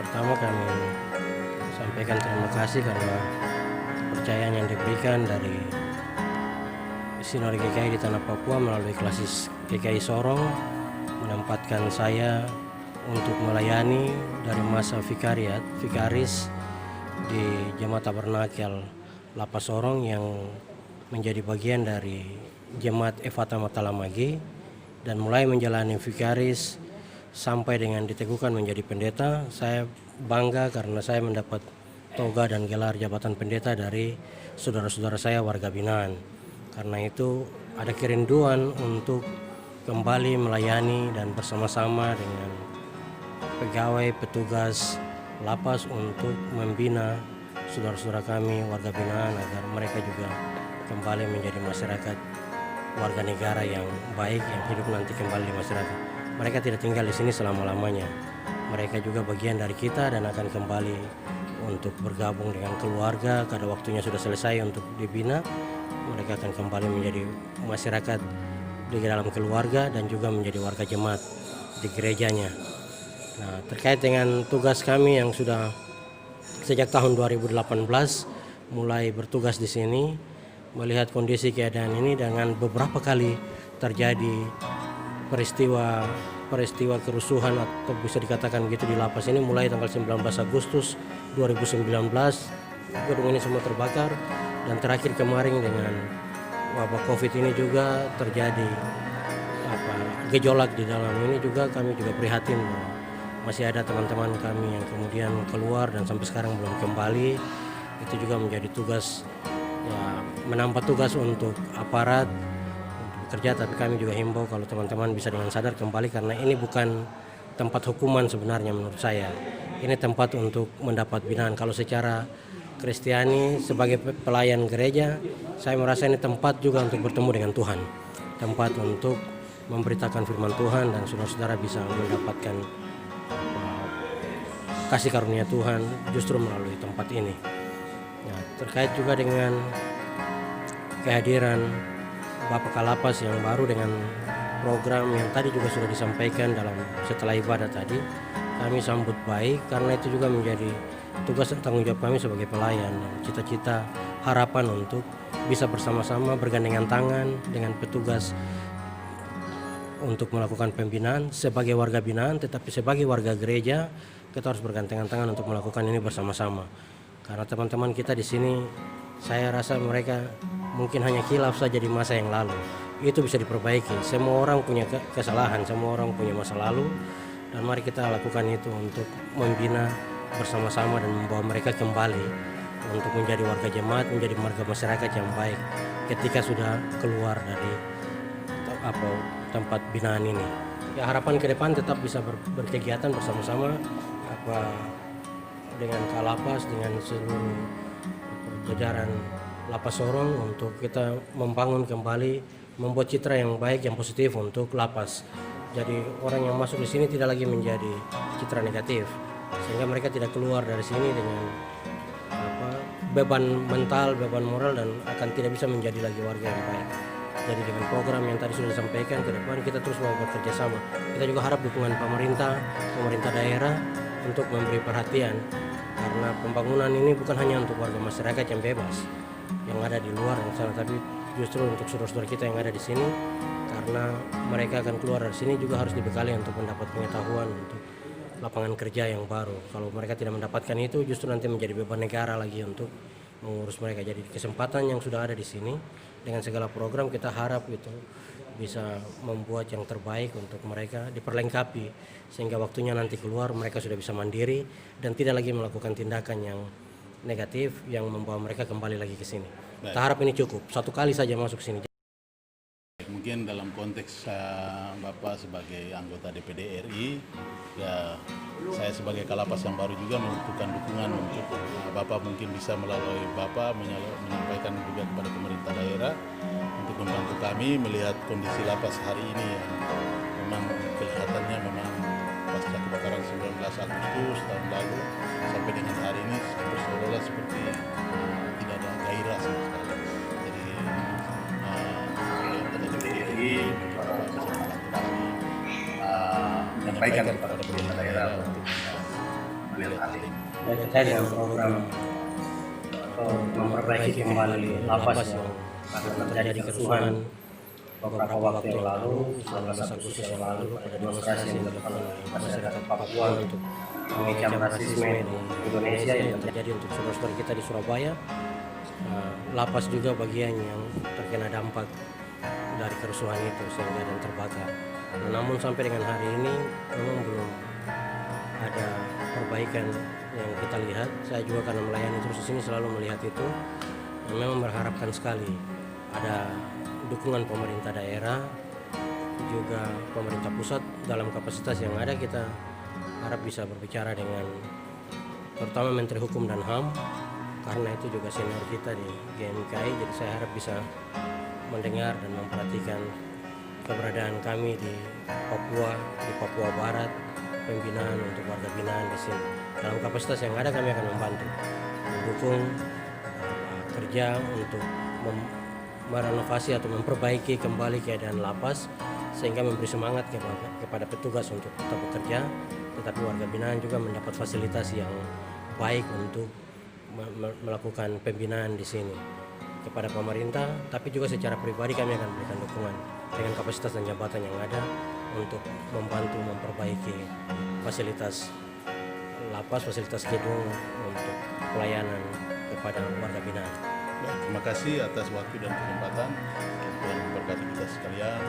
pertama kami sampaikan terima kasih karena kepercayaan yang diberikan dari Sinode GKI di Tanah Papua melalui Klasis GKI Sorong menempatkan saya untuk melayani dari masa vikaris di Jemaat Tabernakel Lapas Sorong yang menjadi bagian dari Jemaat Efata Matalamagi, dan mulai menjalani vikaris sampai dengan diteguhkan menjadi pendeta. Saya bangga karena saya mendapat toga dan gelar jabatan pendeta dari saudara-saudara saya warga binaan. Karena itu ada kerinduan untuk kembali melayani dan bersama-sama dengan pegawai petugas lapas untuk membina saudara-saudara kami warga binaan agar mereka juga kembali menjadi masyarakat warga negara yang baik, yang hidup nanti kembali di masyarakat. Mereka tidak tinggal di sini selama-lamanya. Mereka juga bagian dari kita dan akan kembali untuk bergabung dengan keluarga. Kada waktunya sudah selesai untuk dibina, mereka akan kembali menjadi masyarakat di dalam keluarga dan juga menjadi warga jemaat di gerejanya. Nah, terkait dengan tugas kami yang sudah sejak tahun 2018 mulai bertugas di sini, melihat kondisi keadaan ini dengan beberapa kali terjadi peristiwa kerusuhan atau bisa dikatakan begitu di lapas ini, mulai tanggal 19 Agustus 2019 gedung ini semua terbakar, dan terakhir kemarin dengan wabah Covid ini juga terjadi gejolak di dalam ini. Juga kami juga prihatin bahwa masih ada teman-teman kami yang kemudian keluar dan sampai sekarang belum kembali. Itu juga menjadi tugas, ya, menambah tugas untuk aparat kerja, tapi kami juga himbau kalau teman-teman bisa dengan sadar kembali, karena ini bukan tempat hukuman sebenarnya menurut saya. Ini tempat untuk mendapat binaan. Kalau secara Kristiani sebagai pelayan gereja, saya merasa ini tempat juga untuk bertemu dengan Tuhan, tempat untuk memberitakan firman Tuhan dan saudara-saudara bisa mendapatkan kasih karunia Tuhan justru melalui tempat ini. Ya, terkait juga dengan kehadiran Bapak Kalapas yang baru dengan program yang tadi juga sudah disampaikan setelah ibadah tadi, kami sambut baik karena itu juga menjadi tugas dan tanggung jawab kami sebagai pelayan, dan cita-cita harapan untuk bisa bersama-sama bergandengan tangan dengan petugas untuk melakukan pembinaan sebagai warga binaan, tetapi sebagai warga gereja kita harus bergandengan tangan untuk melakukan ini bersama-sama. Karena teman-teman kita di sini, saya rasa mereka mungkin hanya khilaf saja di masa yang lalu. Itu bisa diperbaiki. Semua orang punya kesalahan, semua orang punya masa lalu, dan mari kita lakukan itu untuk membina bersama-sama dan membawa mereka kembali untuk menjadi warga jemaat, menjadi warga masyarakat yang baik ketika sudah keluar dari tempat binaan ini. Ya, harapan ke depan tetap bisa berkegiatan bersama-sama dengan Kalapas, dengan seluruh jajaran Lapas Sorong untuk kita membangun kembali, membuat citra yang baik, yang positif untuk lapas. Jadi orang yang masuk di sini tidak lagi menjadi citra negatif, sehingga mereka tidak keluar dari sini dengan beban mental, beban moral, dan akan tidak bisa menjadi lagi warga yang baik. Jadi dengan program yang tadi sudah disampaikan, ke depan kita terus mau bekerja sama. Kita juga harap dukungan pemerintah daerah untuk memberi perhatian, karena pembangunan ini bukan hanya untuk warga masyarakat yang bebas yang ada di luar yang sana, tapi justru untuk saudara-saudara kita yang ada di sini, karena mereka akan keluar dari sini juga harus dibekali untuk mendapat pengetahuan untuk lapangan kerja yang baru. Kalau mereka tidak mendapatkan itu, justru nanti menjadi beban negara lagi untuk mengurus mereka. Jadi kesempatan yang sudah ada di sini dengan segala program, kita harap itu bisa membuat yang terbaik untuk mereka, diperlengkapi sehingga waktunya nanti keluar mereka sudah bisa mandiri dan tidak lagi melakukan tindakan yang negatif yang membawa mereka kembali lagi ke sini. Kita harap ini cukup, satu kali saja masuk sini. Mungkin dalam konteks Bapak sebagai anggota DPD RI, ya saya sebagai Kalapas yang baru juga membutuhkan dukungan untuk Bapak mungkin bisa melalui Bapak menyampaikan juga kepada pemerintah daerah untuk membantu kami melihat kondisi lapas hari ini yang memang kelihatannya memang pasca kebakaran 19 Agustus tahun lalu sampai dengan hari ini seolah-olah seperti tidak ada gairah sama sekali. Jadi menyampaikan kepada pemerintah daerah untuk wilayah Kaltim. Dan terkait dengan program atau memperbaiki kembali lapas yang karena terjadi kerusuhan beberapa waktu yang lalu, 19 Agustus yang lalu, pada demonstrasi yang dilakukan oleh masyarakat Papua untuk mengecam rasisme di Indonesia yang terjadi untuk saudara-saudara kita di Surabaya. Lapas juga bagian yang terkena dampak dari kerusuhan itu sehingga dan terbakar. Namun sampai dengan hari ini memang belum ada perbaikan yang kita lihat. Saya juga karena melayani terus di sini selalu melihat itu. Memang berharapkan sekali ada dukungan pemerintah daerah juga pemerintah pusat dalam kapasitas yang ada. Kita harap bisa berbicara dengan terutama Menteri Hukum dan HAM karena itu juga senior kita di GMKI. Jadi saya harap bisa mendengar dan memperhatikan keberadaan kami di Papua Barat, pembinaan untuk warga binaan di sini. Dalam kapasitas yang ada kami akan membantu, mendukung kerja untuk merenovasi atau memperbaiki kembali keadaan lapas sehingga memberi semangat kepada petugas untuk tetap bekerja, tetapi warga binaan juga mendapat fasilitas yang baik untuk melakukan pembinaan di sini. Kepada pemerintah, tapi juga secara pribadi kami akan berikan dukungan dengan kapasitas dan jabatan yang ada untuk membantu memperbaiki fasilitas lapas, fasilitas gedung untuk pelayanan kepada warga binaan. Terima kasih atas waktu dan kesempatan. Tuhan memberkati kita sekalian.